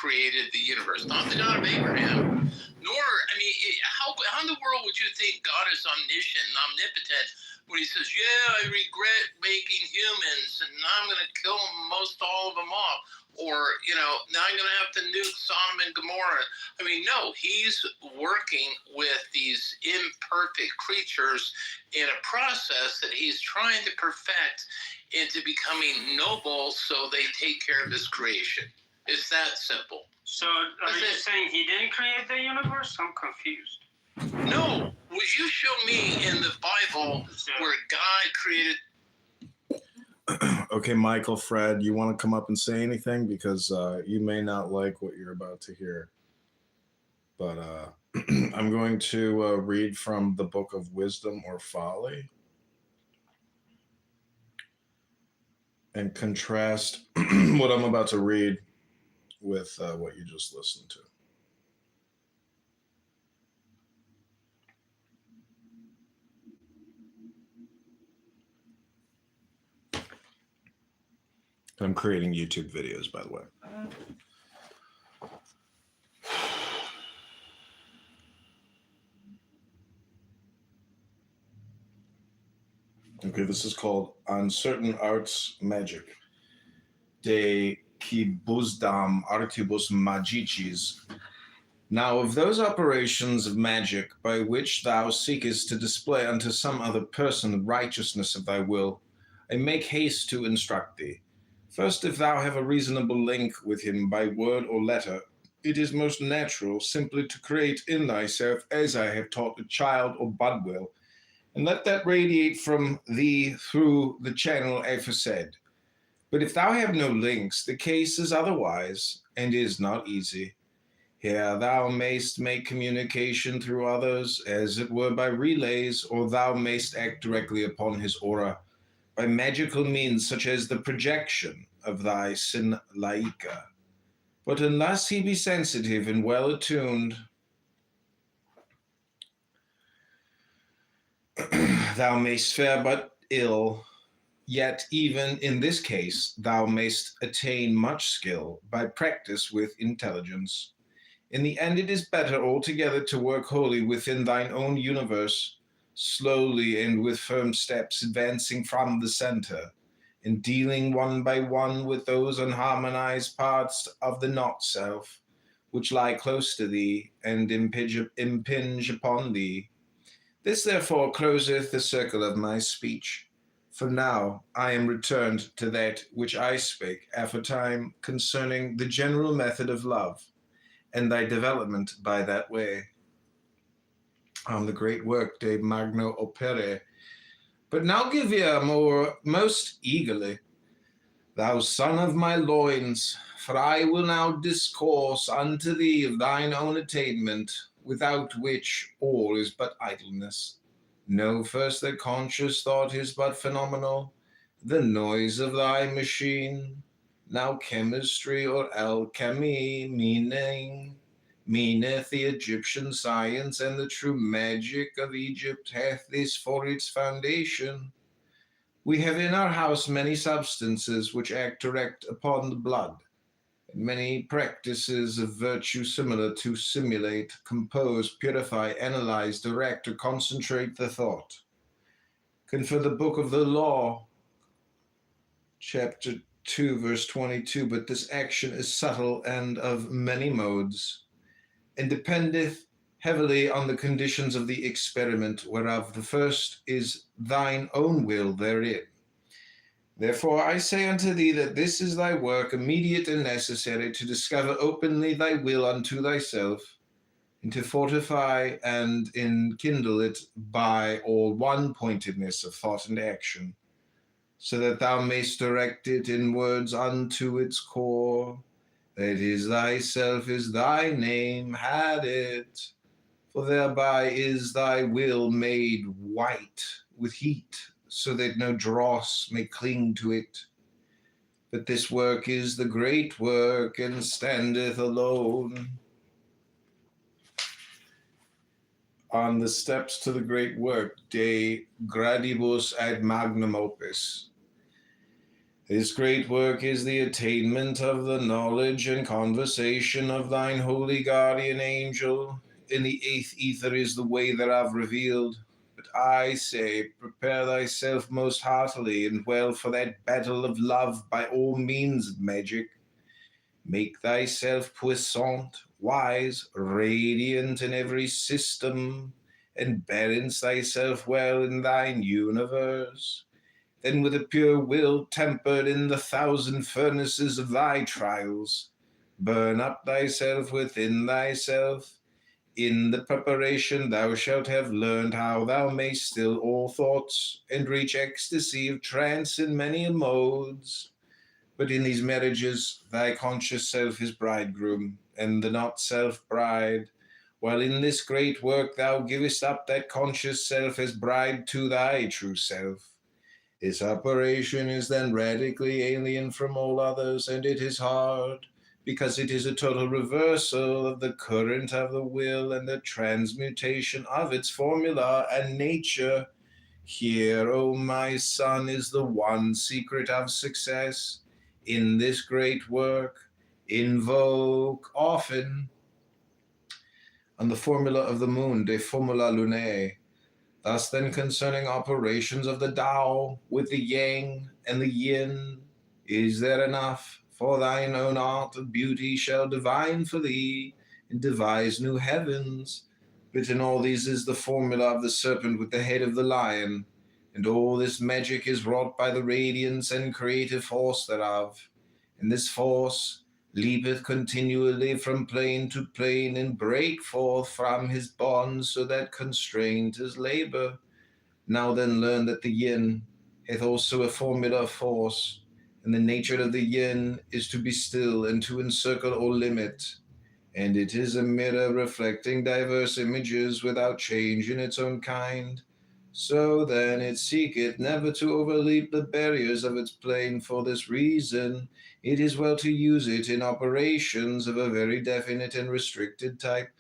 created the universe, not the God of Abraham. Nor, I mean, how in the world would you think God is omniscient and omnipotent when he says, yeah, I regret making humans and now I'm going to kill most all of them off? Or, now I'm going to have to nuke Sodom and Gomorrah. I mean, no, he's working with these imperfect creatures in a process that he's trying to perfect into becoming noble so they take care of his creation. It's that simple. So are you saying he didn't create the universe? I'm confused. No. Would you show me in the Bible where God created? Okay, Michael, Fred, you want to come up and say anything? Because you may not like what you're about to hear. But I'm going to read from the Book of Wisdom or Folly and contrast what I'm about to read with what you just listened to. I'm creating YouTube videos, by the way. Okay, this is called On Certain Arts Magic. De Quibuzdam Artibus Magicis. Now of those operations of magic by which thou seekest to display unto some other person the righteousness of thy will, I make haste to instruct thee. First, if thou have a reasonable link with him by word or letter, it is most natural simply to create in thyself as I have taught a child or bud will, and let that radiate from thee through the channel aforesaid. But if thou have no links, the case is otherwise, and is not easy. Here thou mayst make communication through others, as it were by relays, or thou mayst act directly upon his aura, by magical means such as the projection of thy Sinlaika. But unless he be sensitive and well attuned, thou mayst fare but ill. Yet even in this case thou mayst attain much skill by practice with intelligence. In the end it is better altogether to work wholly within thine own universe, slowly and with firm steps advancing from the center, and dealing one by one with those unharmonized parts of the not-self, which lie close to thee and impinge upon thee. This therefore closeth the circle of my speech. For now I am returned to that which I spake aforetime concerning the general method of love, and thy development by that way. The great work De Magno Opere. But now give ear most eagerly, thou son of my loins, for I will now discourse unto thee of thine own attainment, without which all is but idleness. Know first that conscious thought is but phenomenal, the noise of thy machine. Now chemistry or alchemy meaneth the Egyptian science, and the true magic of Egypt hath this for its foundation. We have in our house many substances which act direct upon the blood, and many practices of virtue similar to simulate, compose, purify, analyze, direct, or concentrate the thought. Confer the book of the law, chapter 2, verse 22, but this action is subtle and of many modes, and dependeth heavily on the conditions of the experiment, whereof the first is thine own will therein. Therefore I say unto thee that this is thy work, immediate and necessary, to discover openly thy will unto thyself, and to fortify and enkindle it by all one-pointedness of thought and action, so that thou mayst direct it in words unto its core, that is thyself is thy name, had it, for thereby is thy will made white with heat, so that no dross may cling to it. But this work is the great work, and standeth alone. On the steps to the great work, De Gradibus ad Magnum Opus. This great work is the attainment of the knowledge and conversation of thine holy guardian angel. In the eighth ether is the way thereof revealed. But I say, prepare thyself most heartily and well for that battle of love by all means of magic. Make thyself puissant, wise, radiant in every system, and balance thyself well in thine universe. Then with a pure will tempered in the thousand furnaces of thy trials, burn up thyself within thyself. In the preparation thou shalt have learned how thou mayst still all thoughts, and reach ecstasy of trance in many modes. But in these marriages thy conscious self is bridegroom, and the not self bride, while in this great work thou givest up that conscious self as bride to thy true self. This operation is then radically alien from all others, and it is hard, because it is a total reversal of the current of the will and the transmutation of its formula and nature. Here, O my son, is the one secret of success in this great work. Invoke often on the formula of the moon, de formula lunae. Thus then concerning operations of the Tao with the Yang and the Yin, is there enough? For thine own art of beauty shall divine for thee, and devise new heavens. But in all these is the formula of the serpent with the head of the lion, and all this magic is wrought by the radiance and creative force thereof. And this force leapeth continually from plane to plane, and break forth from his bonds, so that constraint is labor. Now then learn that the yin hath also a formula of force, and the nature of the yin is to be still and to encircle or limit, and it is a mirror reflecting diverse images without change in its own kind. So then it seeketh never to overleap the barriers of its plane. For this reason it is well to use it in operations of a very definite and restricted type.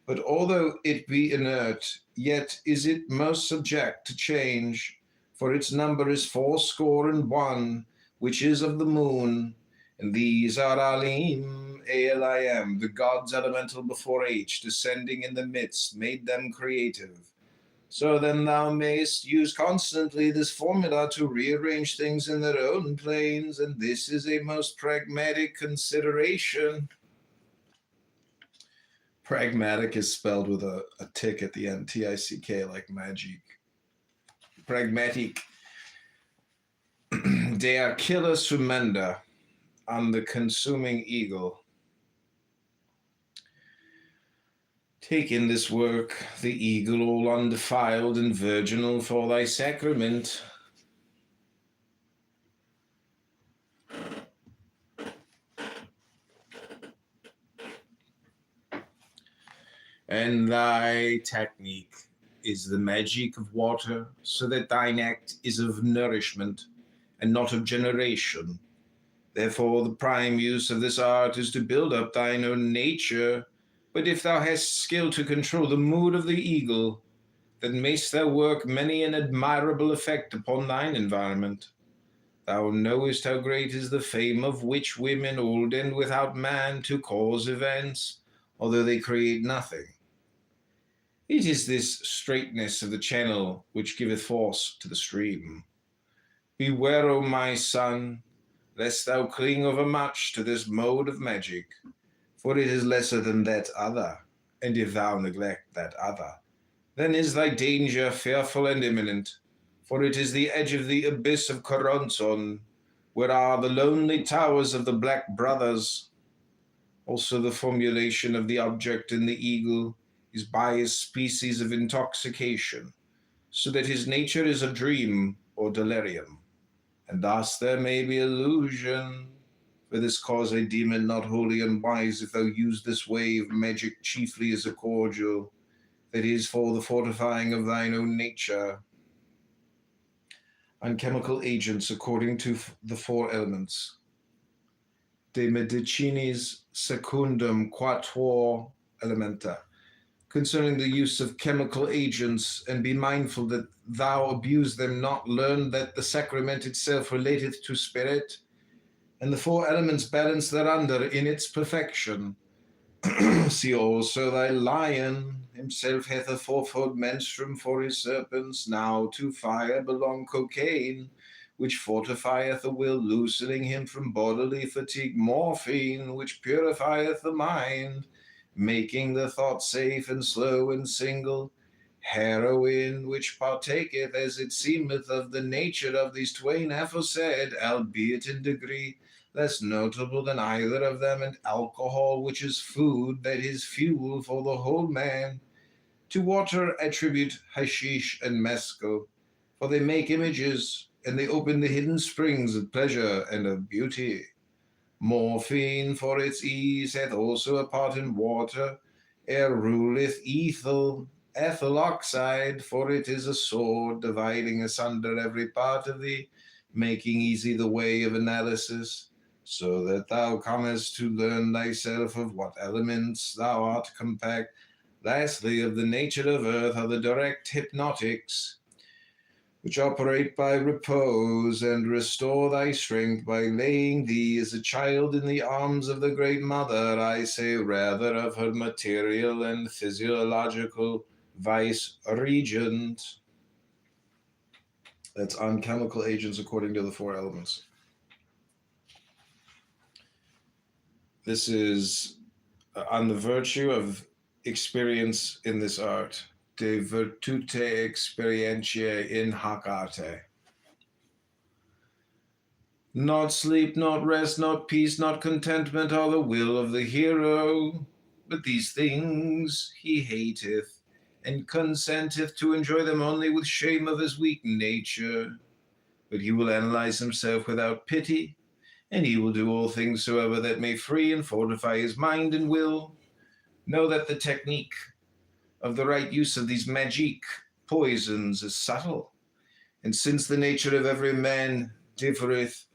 But although it be inert, yet is it most subject to change, for its number is 81, which is of the moon, and these are Alim, Alim, the gods elemental before H, descending in the midst, made them creative. So then thou mayst use constantly this formula to rearrange things in their own planes, and this is a most pragmatic consideration. Pragmatic is spelled with a tick at the end, T-I-C-K, like magic. Pragmatic. De Achilles Sumenda, on the consuming eagle. Take in this work the eagle all undefiled and virginal for thy sacrament. And thy technique is the magic of water, so that thine act is of nourishment and not of generation. Therefore the prime use of this art is to build up thine own nature. But if thou hast skill to control the mood of the eagle, then mayst thou work many an admirable effect upon thine environment. Thou knowest how great is the fame of witch women, old and without man, to cause events, although they create nothing. It is this straightness of the channel which giveth force to the stream. Beware, O my son, lest thou cling overmuch to this mode of magic, for it is lesser than that other, and if thou neglect that other, then is thy danger fearful and imminent, for it is the edge of the abyss of Koronzon, where are the lonely towers of the Black Brothers. Also the formulation of the object in the eagle is by a species of intoxication, so that his nature is a dream or delirium, and thus there may be illusion. For this cause I deem it not wholly unwise if thou use this way of magic chiefly as a cordial, that is, for the fortifying of thine own nature, on chemical agents according to the 4 elements. De medicinis secundum quatuor elementa, concerning the use of chemical agents, and be mindful that thou abuse them not. Learn that the sacrament itself relateth to spirit, and the four elements balance thereunder in its perfection. See also thy lion himself hath a fourfold menstruum for his serpents. Now to fire belong cocaine, which fortifieth the will, loosening him from bodily fatigue; morphine, which purifieth the mind, making the thought safe and slow and single; heroin, which partaketh, as it seemeth, of the nature of these twain aforesaid, albeit in degree less notable than either of them; and alcohol, which is food, that is fuel for the whole man. To water attribute hashish and mescal, for they make images, and they open the hidden springs of pleasure and of beauty. Morphine, for its ease, hath also a part in water, ere ruleth ethyl oxide, for it is a sword, dividing asunder every part of thee, making easy the way of analysis, so that thou comest to learn thyself of what elements thou art compact. Lastly, of the nature of earth are the direct hypnotics, which operate by repose, and restore thy strength by laying thee as a child in the arms of the great mother, I say rather of her material and physiological vice regent. That's on chemical agents according to the four elements. This is on the virtue of experience in this art. De virtute experientiae in hac arte. Not sleep, not rest, not peace, not contentment are the will of the hero, but these things he hateth, and consenteth to enjoy them only with shame of his weak nature. But he will analyze himself without pity, and he will do all things soever that may free and fortify his mind and will. Know that the technique of the right use of these magic poisons is subtle, and since the nature of every man differeth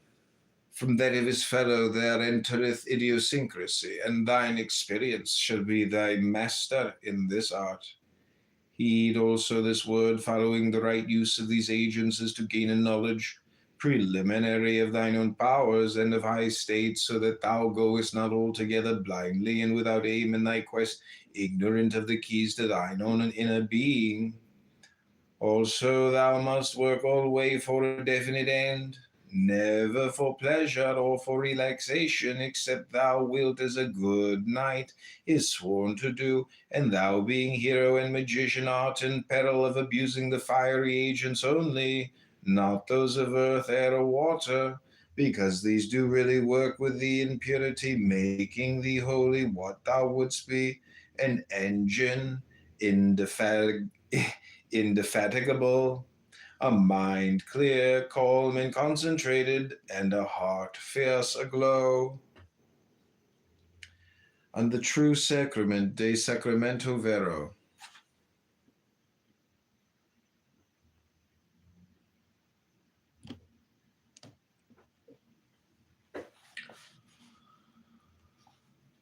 from that of his fellow, there entereth idiosyncrasy, and thine experience shall be thy master in this art. Heed also this word: following the right use of these agents is to gain a knowledge preliminary of thine own powers and of high state, so that thou goest not altogether blindly and without aim in thy quest, ignorant of the keys to thine own inner being. Also thou must work alway for a definite end, never for pleasure or for relaxation, except thou wilt as a good knight is sworn to do, and thou being hero and magician art in peril of abusing the fiery agents only, not those of earth, air, or water, because these do really work with thee in purity, making thee holy what thou wouldst be, an engine indefatigable, a mind clear, calm, and concentrated, and a heart fierce aglow. On the true sacrament, de sacramento vero.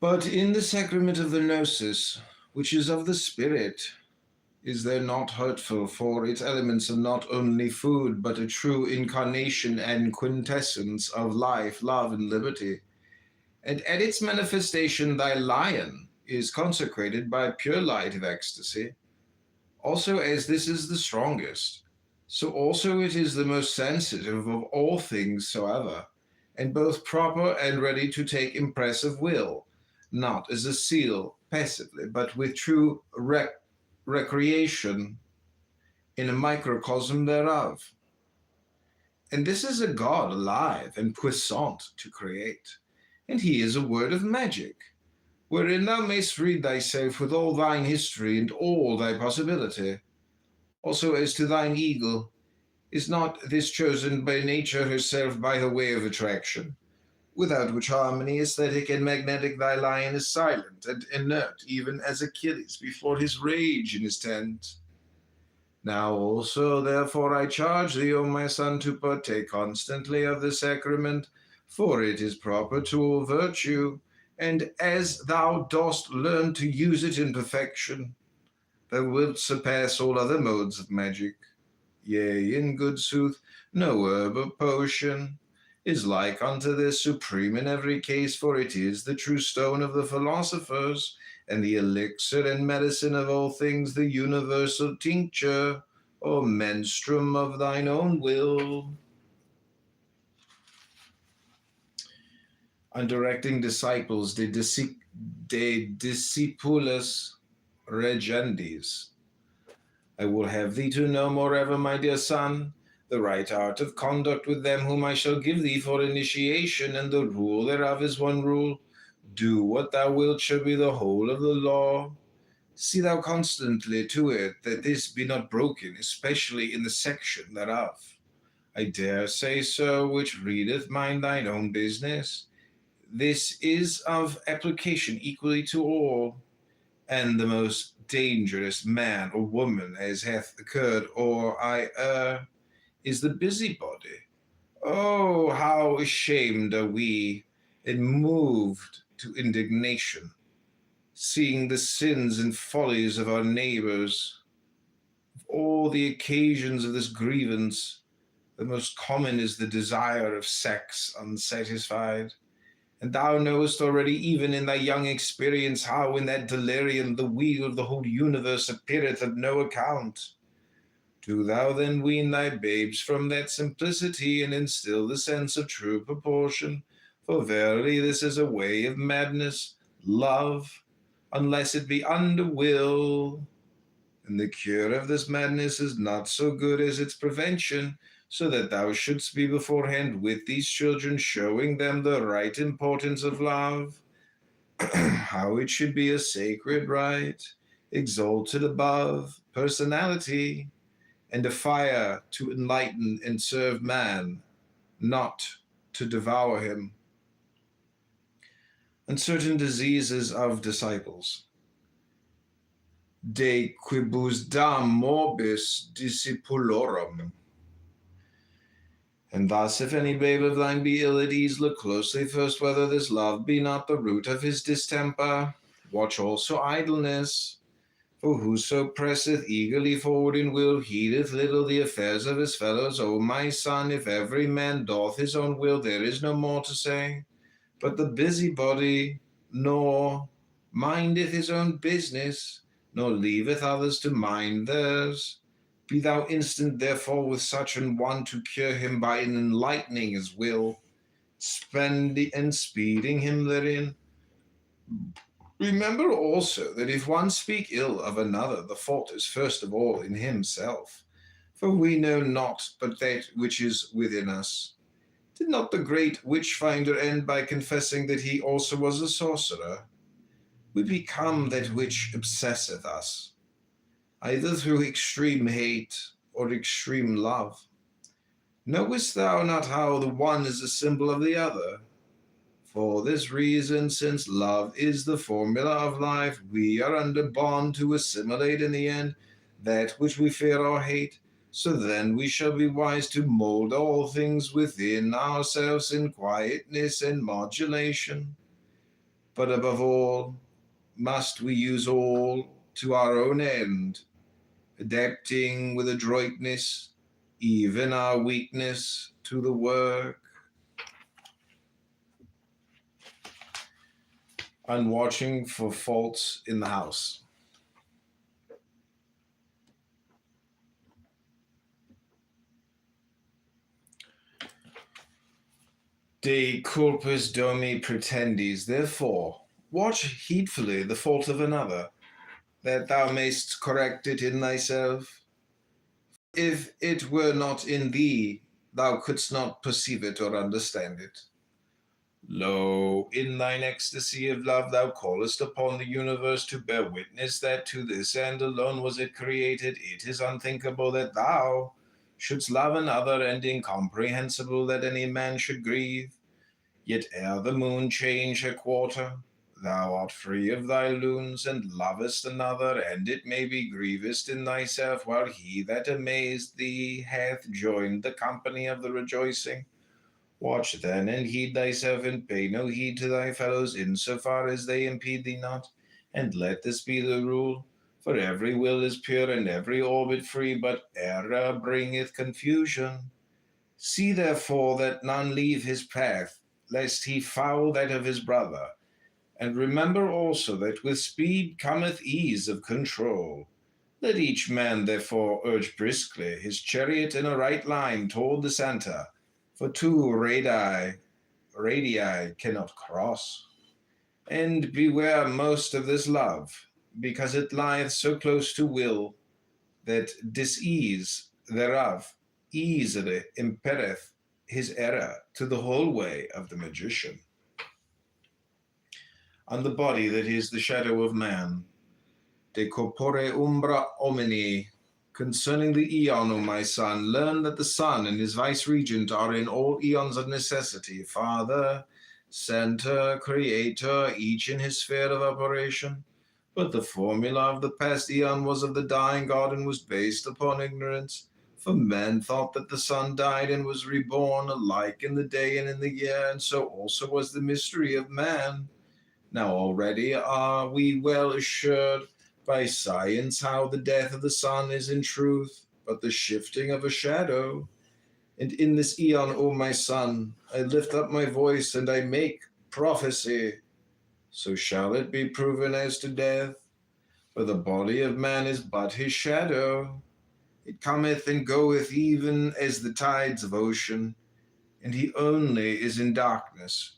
But in the sacrament of the gnosis, which is of the spirit, is there not hurtful, for its elements are not only food, but a true incarnation and quintessence of life, love, and liberty. And at its manifestation thy lion is consecrated by pure light of ecstasy. Also, as this is the strongest, so also it is the most sensitive of all things soever, and both proper and ready to take impressive will, not as a seal passively, but with true recreation in a microcosm thereof. And this is a God alive and puissant to create, and he is a word of magic, wherein thou mayst read thyself with all thine history and all thy possibility. Also as to thine eagle, is not this chosen by nature herself by her way of attraction, without which harmony, aesthetic and magnetic, thy lion is silent and inert, even as Achilles before his rage in his tent. Now also, therefore, I charge thee, O my son, to partake constantly of the sacrament, for it is proper to all virtue, and as thou dost learn to use it in perfection, thou wilt surpass all other modes of magic. Yea, in good sooth, no herb or potion is like unto this supreme in every case, for it is the true stone of the philosophers, and the elixir and medicine of all things, the universal tincture or menstruum of thine own will. On directing disciples de discipulis regendis. I will have thee to know moreover, my dear son, the right art of conduct with them whom I shall give thee for initiation, and the rule thereof is one rule. Do what thou wilt shall be the whole of the law. See thou constantly to it that this be not broken, especially in the section thereof. I dare say, sir, which readeth mind thine own business. This is of application equally to all, and the most dangerous man or woman as hath occurred, or I err, is the busybody. Oh, how ashamed are we, and moved to indignation, seeing the sins and follies of our neighbors. Of all the occasions of this grievance, the most common is the desire of sex unsatisfied. And thou knowest already, even in thy young experience, how in that delirium the wheel of the whole universe appeareth of no account. Do thou then wean thy babes from that simplicity, and instil the sense of true proportion, for verily this is a way of madness, love, unless it be under will. And the cure of this madness is not so good as its prevention, so that thou shouldst be beforehand with these children, showing them the right importance of love, how it should be a sacred right, exalted above personality, and a fire to enlighten and serve man, not to devour him. And certain diseases of disciples. De quibus dam morbis discipulorum. And thus, if any babe of thine be ill at ease, look closely first whether this love be not the root of his distemper. Watch also idleness, for whoso presseth eagerly forward in will heedeth little the affairs of his fellows. O my son, if every man doth his own will, there is no more to say. But the busybody nor mindeth his own business, nor leaveth others to mind theirs. Be thou instant, therefore, with such an one to cure him by enlightening his will, spending and speeding him therein. Remember also that if one speak ill of another, the fault is first of all in himself. For we know not but that which is within us. Did not the great witch-finder end by confessing that he also was a sorcerer? We become that which obsesseth us, either through extreme hate or extreme love. Knowest thou not how the one is a symbol of the other? For this reason, since love is the formula of life, we are under bond to assimilate in the end that which we fear or hate. So then we shall be wise to mold all things within ourselves in quietness and modulation. But above all, must we use all to our own end, adapting with adroitness even our weakness to the work. On watching for faults in the house. De culpis domi pretendis, therefore, watch heedfully the fault of another, that thou mayst correct it in thyself. If it were not in thee, thou couldst not perceive it or understand it. Lo, in thine ecstasy of love thou callest upon the universe to bear witness that to this end alone was it created. It is unthinkable that thou shouldst love another, and incomprehensible that any man should grieve. Yet ere the moon change her quarter, thou art free of thy lunes, and lovest another, and it may be grievest in thyself, while he that amazed thee hath joined the company of the rejoicing. Watch then, and heed thyself, and pay no heed to thy fellows, insofar as they impede thee not, and let this be the rule. For every will is pure and every orbit free, but error bringeth confusion. See therefore that none leave his path, lest he foul that of his brother. And remember also that with speed cometh ease of control. Let each man therefore urge briskly his chariot in a right line toward the center, for two radii cannot cross. And beware most of this love, because it lieth so close to will, that disease thereof easily impereth his error to the whole way of the magician. On the body that is the shadow of man, de corpore umbra homini, concerning the aeon, O my son, learn that the sun and his vice-regent are in all aeons of necessity, father, center, creator, each in his sphere of operation. But the formula of the past aeon was of the dying God and was based upon ignorance. For men thought that the sun died and was reborn alike in the day and in the year, and so also was the mystery of man. Now already are we well assured by science how the death of the sun is in truth but the shifting of a shadow. And in this aeon, O my son, I lift up my voice and I make prophecy. So shall it be proven as to death. For the body of man is but his shadow. It cometh and goeth even as the tides of ocean, and he only is in darkness,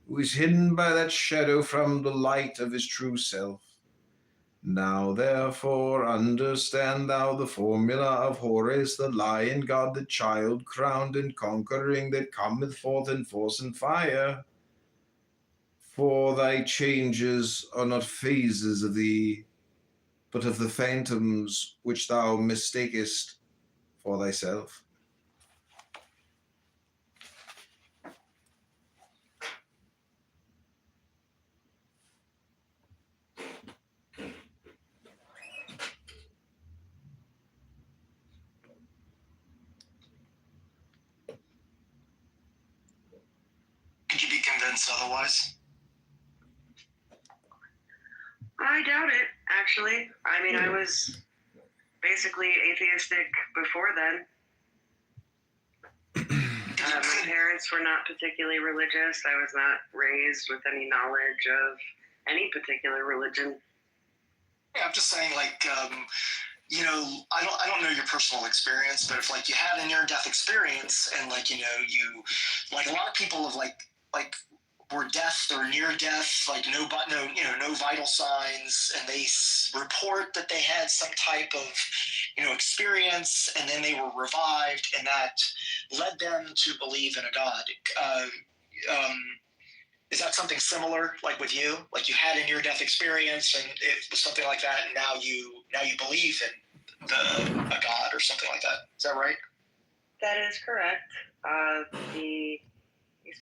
who is hidden by that shadow from the light of his true self. Now therefore understand thou the formula of Horus, the lion god, the child crowned and conquering, that cometh forth in force and fire. For thy changes are not phases of thee, but of the phantoms which thou mistakest for thyself. Could you be convinced otherwise? I doubt it, actually. I mean, I was basically atheistic before then. My parents were not particularly religious. I was not raised with any knowledge of any particular religion. Yeah, I'm just saying, like, you know, I don't know your personal experience, but if like you had a near-death experience and like, you know, you, like a lot of people have like were death or near death, like no vital signs, and they report that they had some type of, you know, experience, and then they were revived, and that led them to believe in a God. Is that something similar, like with you? Like you had a near-death experience, and it was something like that, and now you believe in a God or something like that. Is that right? That is correct. The